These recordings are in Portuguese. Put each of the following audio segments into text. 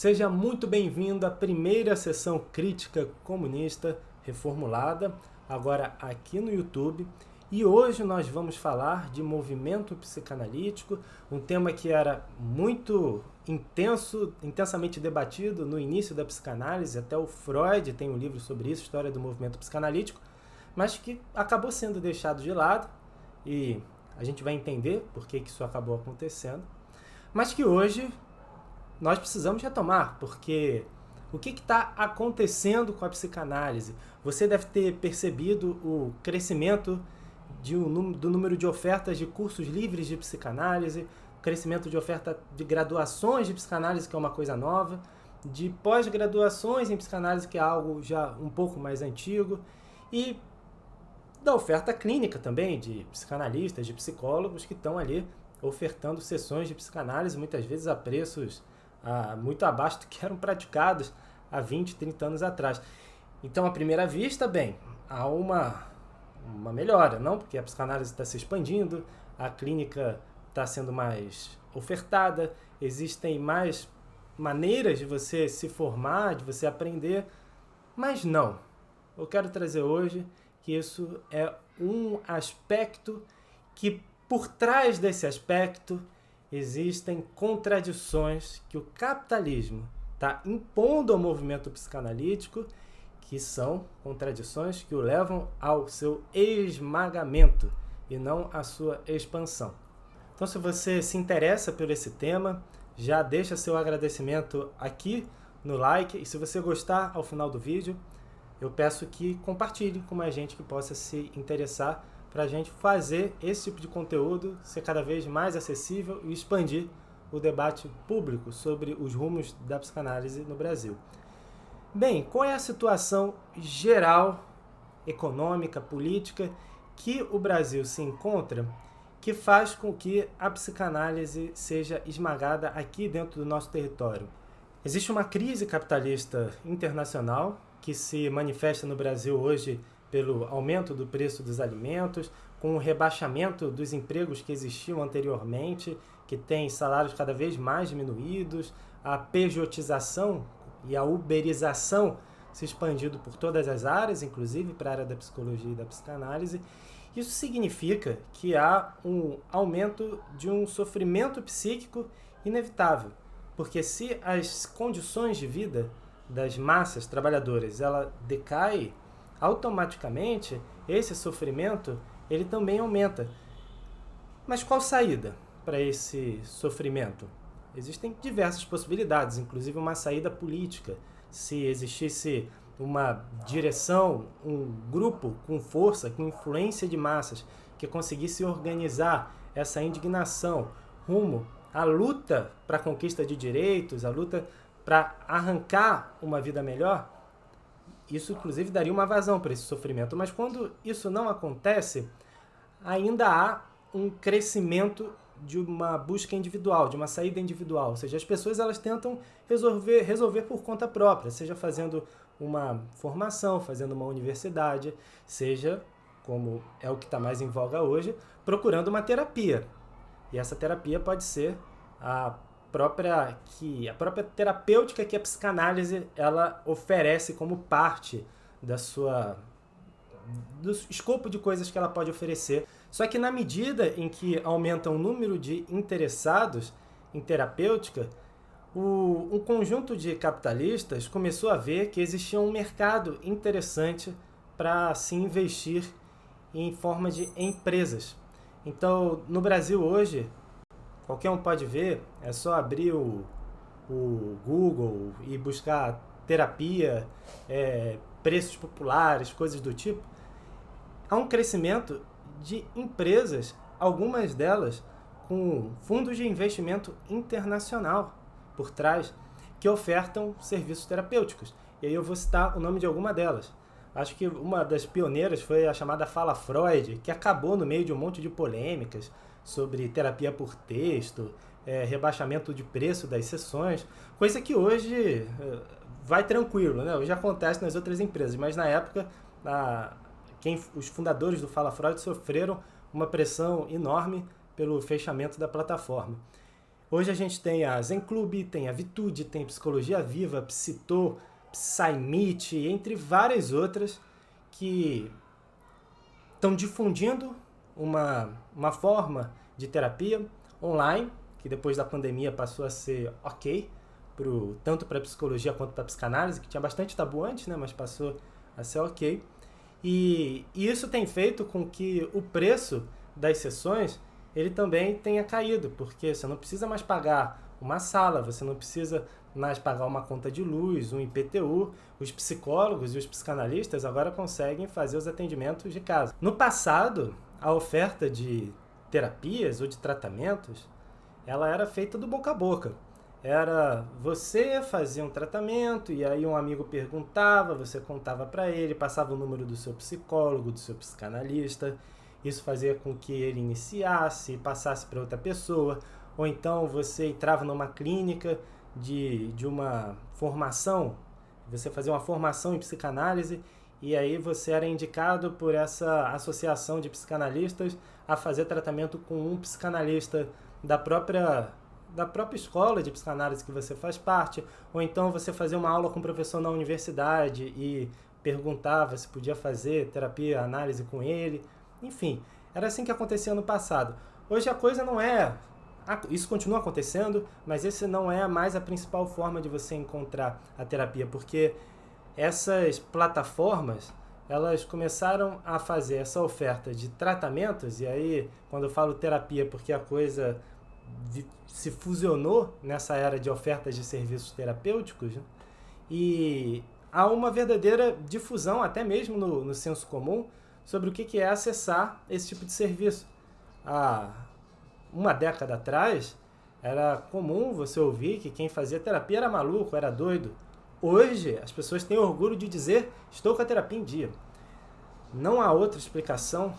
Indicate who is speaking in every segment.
Speaker 1: Seja muito bem-vindo à primeira sessão crítica comunista reformulada, agora aqui no YouTube. E hoje nós vamos falar de movimento psicanalítico, um tema que era muito intensamente debatido no início da psicanálise, até o Freud tem um livro sobre isso, História do Movimento Psicanalítico, mas que acabou sendo deixado de lado, e a gente vai entender por que isso acabou acontecendo, mas que hoje nós precisamos retomar, porque o que está acontecendo com a psicanálise? Você deve ter percebido o crescimento do número de ofertas de cursos livres de psicanálise, crescimento de oferta de graduações de psicanálise, que é uma coisa nova, de pós-graduações em psicanálise, que é algo já um pouco mais antigo, e da oferta clínica também, de psicanalistas, de psicólogos que estão ali ofertando sessões de psicanálise, muitas vezes a preços muito abaixo do que eram praticados há 20, 30 anos atrás. Então, à primeira vista, bem, há uma melhora, não? Porque a psicanálise está se expandindo, a clínica está sendo mais ofertada, existem mais maneiras de você se formar, de você aprender, mas não. Eu quero trazer hoje que isso é um aspecto que, por trás desse aspecto, existem contradições que o capitalismo está impondo ao movimento psicanalítico, que são contradições que o levam ao seu esmagamento e não à sua expansão. Então, se você se interessa por esse tema, já deixa seu agradecimento aqui no like, e se você gostar ao final do vídeo, eu peço que compartilhe com mais gente que possa se interessar para a gente fazer esse tipo de conteúdo ser cada vez mais acessível e expandir o debate público sobre os rumos da psicanálise no Brasil. Bem, qual é a situação geral, econômica, política, que o Brasil se encontra, que faz com que a psicanálise seja esmagada aqui dentro do nosso território? Existe uma crise capitalista internacional que se manifesta no Brasil hoje pelo aumento do preço dos alimentos, com o rebaixamento dos empregos que existiam anteriormente, que tem salários cada vez mais diminuídos, a pejotização e a uberização se expandindo por todas as áreas, inclusive para a área da psicologia e da psicanálise. Isso significa que há um aumento de um sofrimento psíquico inevitável, porque se as condições de vida das massas trabalhadoras ela decai, automaticamente esse sofrimento ele também aumenta. Mas qual saída para esse sofrimento? Existem diversas possibilidades, inclusive uma saída política. Se existisse uma direção, um grupo com força, com influência de massas, que conseguisse organizar essa indignação rumo à luta para a conquista de direitos, à luta para arrancar uma vida melhor, isso inclusive daria uma vazão para esse sofrimento. Mas quando isso não acontece, ainda há um crescimento de uma busca individual, de uma saída individual. Ou seja, as pessoas elas tentam resolver por conta própria, seja fazendo uma formação, fazendo uma universidade, seja, como é o que está mais em voga hoje, procurando uma terapia. E essa terapia pode ser a própria terapêutica que a psicanálise ela oferece como parte do escopo de coisas que ela pode oferecer. Só que na medida em que aumenta o número de interessados em terapêutica, um conjunto de capitalistas começou a ver que existia um mercado interessante para se investir em forma de empresas. Então, no Brasil hoje, qualquer um pode ver, é só abrir o Google e buscar terapia, preços populares, coisas do tipo. Há um crescimento de empresas, algumas delas com fundos de investimento internacional por trás, que ofertam serviços terapêuticos. E aí eu vou citar o nome de alguma delas. Acho que uma das pioneiras foi a chamada Fala Freud, que acabou no meio de um monte de polêmicas sobre terapia por texto, rebaixamento de preço das sessões, coisa que hoje vai tranquilo, né? Hoje acontece nas outras empresas, mas na época os fundadores do Fala Freud sofreram uma pressão enorme pelo fechamento da plataforma. Hoje a gente tem a Zen Club, tem a Vitude, tem Psicologia Viva, Psitor, Psymeet, entre várias outras que estão difundindo uma forma de terapia online, que depois da pandemia passou a ser ok, tanto para a psicologia quanto para a psicanálise, que tinha bastante tabu antes, né, mas passou a ser ok. E isso tem feito com que o preço das sessões ele também tenha caído, porque você não precisa mais pagar uma sala, você não precisa mais pagar uma conta de luz, um IPTU. Os psicólogos e os psicanalistas agora conseguem fazer os atendimentos de casa. No passado, a oferta de terapias ou de tratamentos, ela era feita do boca a boca. Era você fazia um tratamento e aí um amigo perguntava, você contava para ele, passava o número do seu psicólogo, do seu psicanalista. Isso fazia com que ele iniciasse, passasse para outra pessoa, ou então você entrava numa clínica de uma formação, você fazia uma formação em psicanálise e aí você era indicado por essa associação de psicanalistas a fazer tratamento com um psicanalista da própria escola de psicanálise que você faz parte, ou então você fazia uma aula com um professor na universidade e perguntava se podia fazer terapia, análise com ele. Enfim, era assim que acontecia no passado. Hoje a coisa não é... Isso continua acontecendo, mas esse não é mais a principal forma de você encontrar a terapia, porque essas plataformas, elas começaram a fazer essa oferta de tratamentos, e aí, quando eu falo terapia, porque a coisa se fusionou nessa era de ofertas de serviços terapêuticos, né? E há uma verdadeira difusão, até mesmo no senso comum, sobre o que é acessar esse tipo de serviço. Há uma década atrás, era comum você ouvir que quem fazia terapia era maluco, era doido. Hoje, as pessoas têm orgulho de dizer, estou com a terapia em dia. Não há outra explicação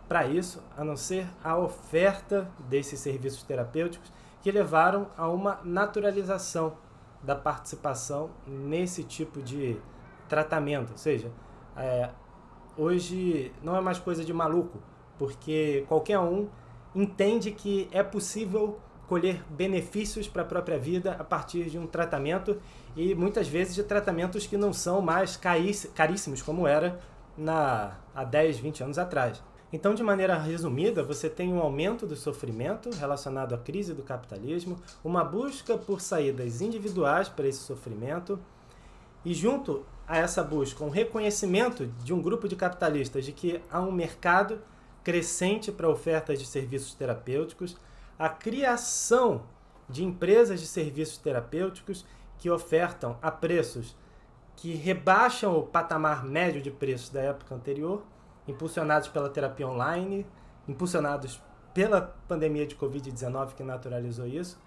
Speaker 1: para isso, a não ser a oferta desses serviços terapêuticos que levaram a uma naturalização da participação nesse tipo de tratamento. Ou seja, hoje não é mais coisa de maluco, porque qualquer um entende que é possível colher benefícios para a própria vida a partir de um tratamento e muitas vezes de tratamentos que não são mais caríssimos como era há 10, 20 anos atrás. Então, de maneira resumida, você tem um aumento do sofrimento relacionado à crise do capitalismo, uma busca por saídas individuais para esse sofrimento e, junto a essa busca, um reconhecimento de um grupo de capitalistas de que há um mercado crescente para ofertas de serviços terapêuticos, a criação de empresas de serviços terapêuticos que ofertam a preços que rebaixam o patamar médio de preços da época anterior, impulsionados pela terapia online, impulsionados pela pandemia de Covid-19 que naturalizou isso,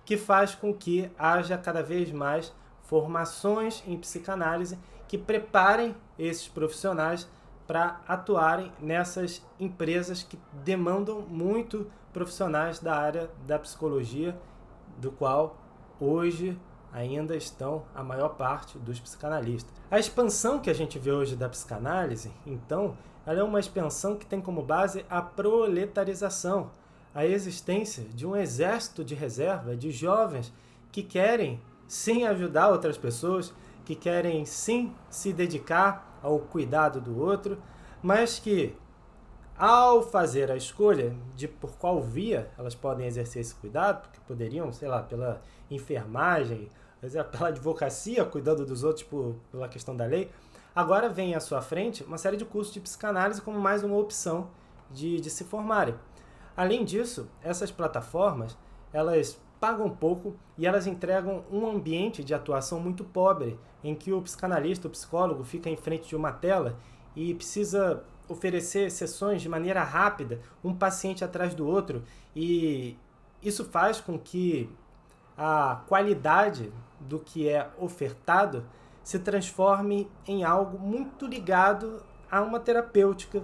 Speaker 1: que faz com que haja cada vez mais formações em psicanálise que preparem esses profissionais para atuarem nessas empresas que demandam muito profissionais da área da psicologia, do qual hoje ainda estão a maior parte dos psicanalistas. A expansão que a gente vê hoje da psicanálise, então, ela é uma expansão que tem como base a proletarização, a existência de um exército de reserva de jovens que querem sim ajudar outras pessoas, que querem sim se dedicar ao cuidado do outro, mas que ao fazer a escolha de por qual via elas podem exercer esse cuidado, porque poderiam, sei lá, pela enfermagem, pela advocacia, cuidando dos outros pela questão da lei, agora vem à sua frente uma série de cursos de psicanálise como mais uma opção de se formarem. Além disso, essas plataformas, elas pagam pouco e elas entregam um ambiente de atuação muito pobre, em que o psicanalista, o psicólogo, fica em frente de uma tela e precisa oferecer sessões de maneira rápida, um paciente atrás do outro, e isso faz com que a qualidade do que é ofertado se transforme em algo muito ligado a uma terapêutica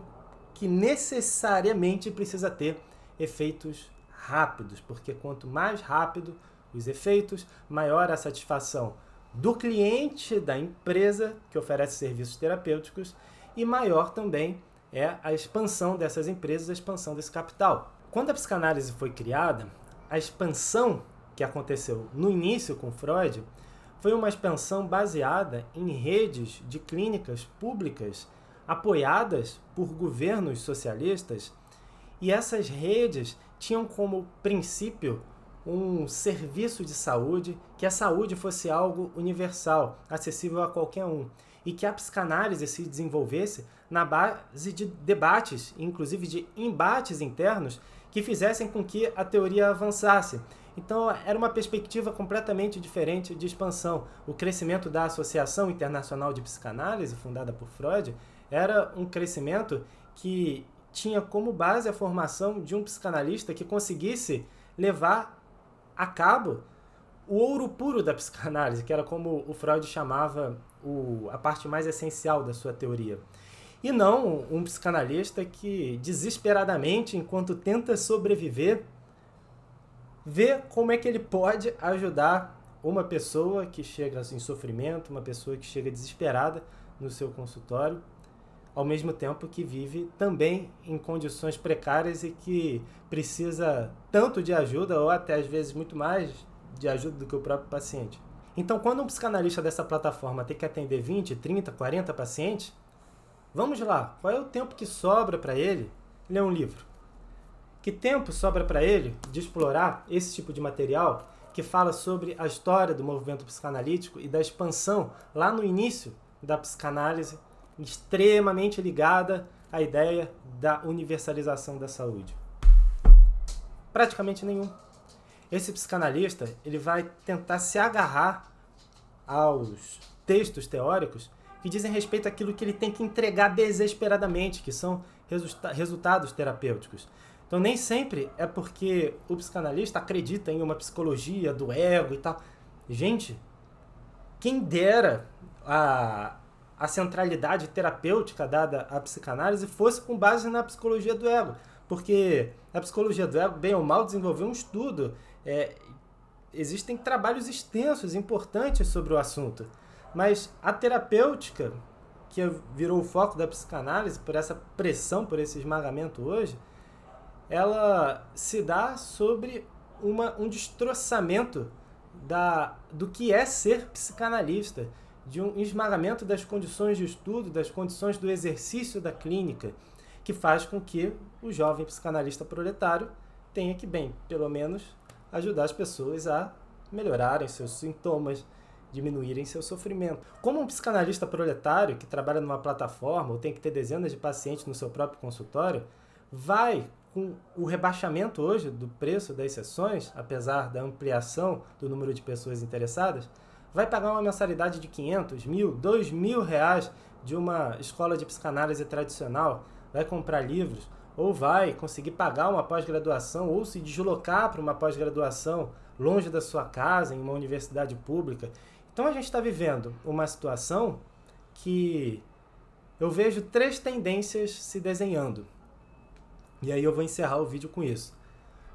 Speaker 1: que necessariamente precisa ter efeitos rápidos, porque quanto mais rápido os efeitos, maior a satisfação do cliente da empresa que oferece serviços terapêuticos e maior também é a expansão dessas empresas, a expansão desse capital. Quando a psicanálise foi criada, a expansão que aconteceu no início com Freud foi uma expansão baseada em redes de clínicas públicas apoiadas por governos socialistas, e essas redes tinham como princípio um serviço de saúde, que a saúde fosse algo universal, acessível a qualquer um, e que a psicanálise se desenvolvesse na base de debates, inclusive de embates internos, que fizessem com que a teoria avançasse. Então, era uma perspectiva completamente diferente de expansão. O crescimento da Associação Internacional de Psicanálise, fundada por Freud, era um crescimento que tinha como base a formação de um psicanalista que conseguisse levar a cabo o ouro puro da psicanálise, que era como o Freud chamava a parte mais essencial da sua teoria. E não um psicanalista que, desesperadamente, enquanto tenta sobreviver, vê como é que ele pode ajudar uma pessoa que chega em sofrimento, uma pessoa que chega desesperada no seu consultório, ao mesmo tempo que vive também em condições precárias e que precisa tanto de ajuda, ou até às vezes muito mais de ajuda do que o próprio paciente. Então, quando um psicanalista dessa plataforma tem que atender 20, 30, 40 pacientes, vamos lá, qual é o tempo que sobra para ele ler um livro? Que tempo sobra para ele de explorar esse tipo de material que fala sobre a história do movimento psicanalítico e da expansão lá no início da psicanálise, extremamente ligada à ideia da universalização da saúde? Praticamente nenhum. Esse psicanalista ele vai tentar se agarrar aos textos teóricos que dizem respeito àquilo que ele tem que entregar desesperadamente, que são resultados terapêuticos. Então, nem sempre é porque o psicanalista acredita em uma psicologia do ego e tal. Gente, quem dera a centralidade terapêutica dada à psicanálise fosse com base na psicologia do ego. Porque a psicologia do ego, bem ou mal, desenvolveu um estudo. Existem trabalhos extensos, importantes sobre o assunto. Mas a terapêutica, que virou o foco da psicanálise, por essa pressão, por esse esmagamento hoje, ela se dá sobre um destroçamento do que é ser psicanalista, de um esmagamento das condições de estudo, das condições do exercício da clínica, que faz com que o jovem psicanalista proletário tenha que, pelo menos, ajudar as pessoas a melhorarem seus sintomas, diminuírem seu sofrimento. Como um psicanalista proletário que trabalha numa plataforma ou tem que ter dezenas de pacientes no seu próprio consultório, vai, com o rebaixamento hoje do preço das sessões, apesar da ampliação do número de pessoas interessadas, vai pagar uma mensalidade de 500, 1.000, 2.000 reais de uma escola de psicanálise tradicional, vai comprar livros, ou vai conseguir pagar uma pós-graduação, ou se deslocar para uma pós-graduação longe da sua casa, em uma universidade pública. Então a gente está vivendo uma situação que eu vejo 3 tendências se desenhando. E aí eu vou encerrar o vídeo com isso.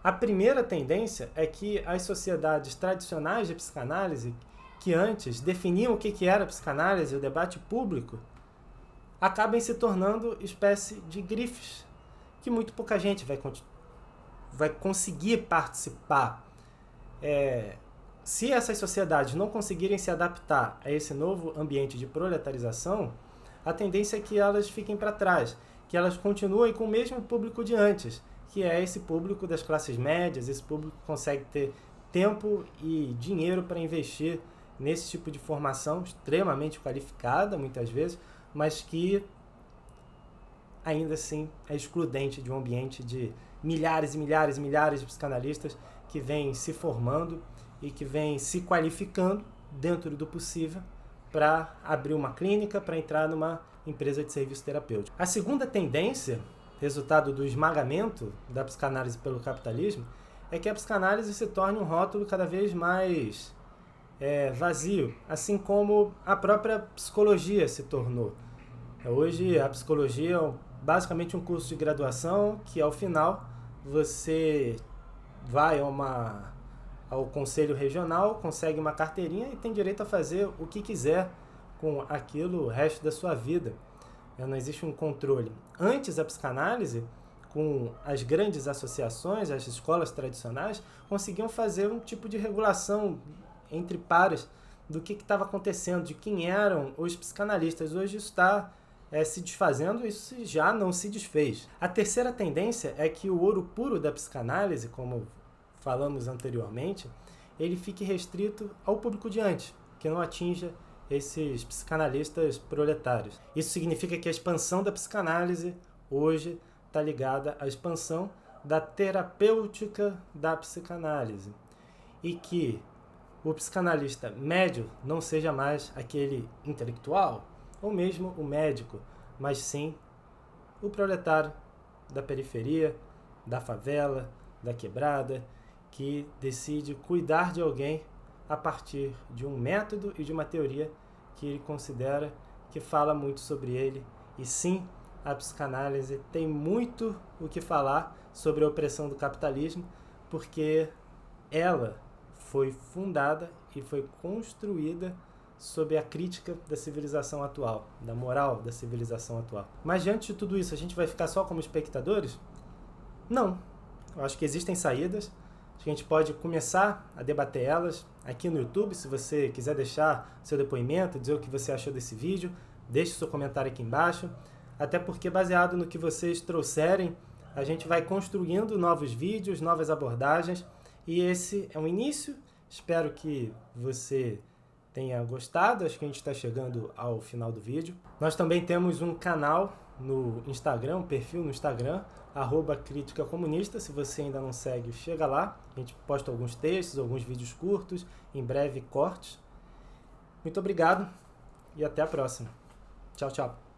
Speaker 1: A primeira tendência é que as sociedades tradicionais de psicanálise, que antes definiam o que era psicanálise e o debate público, acabem se tornando espécie de grifes, que muito pouca gente vai conseguir participar. Se essas sociedades não conseguirem se adaptar a esse novo ambiente de proletarização, a tendência é que elas fiquem para trás, que elas continuem com o mesmo público de antes, que é esse público das classes médias, esse público que consegue ter tempo e dinheiro para investir nesse tipo de formação extremamente qualificada, muitas vezes, mas que ainda assim é excludente de um ambiente de milhares e milhares e milhares de psicanalistas que vêm se formando e que vêm se qualificando dentro do possível para abrir uma clínica, para entrar numa empresa de serviço terapêutico. A segunda tendência, resultado do esmagamento da psicanálise pelo capitalismo, é que a psicanálise se torne um rótulo cada vez mais vazio, assim como a própria psicologia se tornou. Hoje a psicologia é basicamente um curso de graduação que, ao final, você vai ao conselho regional, consegue uma carteirinha e tem direito a fazer o que quiser com aquilo o resto da sua vida. Não existe um controle. Antes, a psicanálise, com as grandes associações, as escolas tradicionais, conseguiam fazer um tipo de regulação entre pares do que estava acontecendo, de quem eram os psicanalistas. Hoje isso está se desfazendo, isso já não se desfez. A terceira tendência é que o ouro puro da psicanálise, como falamos anteriormente, ele fique restrito ao público de antes, que não atinja esses psicanalistas proletários. Isso significa que a expansão da psicanálise hoje está ligada à expansão da terapêutica da psicanálise e que o psicanalista médio não seja mais aquele intelectual ou mesmo o médico, mas sim o proletário da periferia, da favela, da quebrada, que decide cuidar de alguém a partir de um método e de uma teoria que ele considera que fala muito sobre ele. E sim, a psicanálise tem muito o que falar sobre a opressão do capitalismo, porque ela foi fundada e foi construída sob a crítica da civilização atual, da moral da civilização atual. Mas diante de tudo isso, a gente vai ficar só como espectadores? Não. Eu acho que existem saídas. A gente pode começar a debater elas aqui no YouTube. Se você quiser deixar seu depoimento, dizer o que você achou desse vídeo, deixe seu comentário aqui embaixo. Até porque, baseado no que vocês trouxerem, a gente vai construindo novos vídeos, novas abordagens. E esse é um início. Espero que você tenha gostado. Acho que a gente está chegando ao final do vídeo. Nós também temos um canal no Instagram, um perfil no Instagram, @Crítica Comunista. Se você ainda não segue, chega lá. A gente posta alguns textos, alguns vídeos curtos, em breve cortes. Muito obrigado e até a próxima. Tchau, tchau.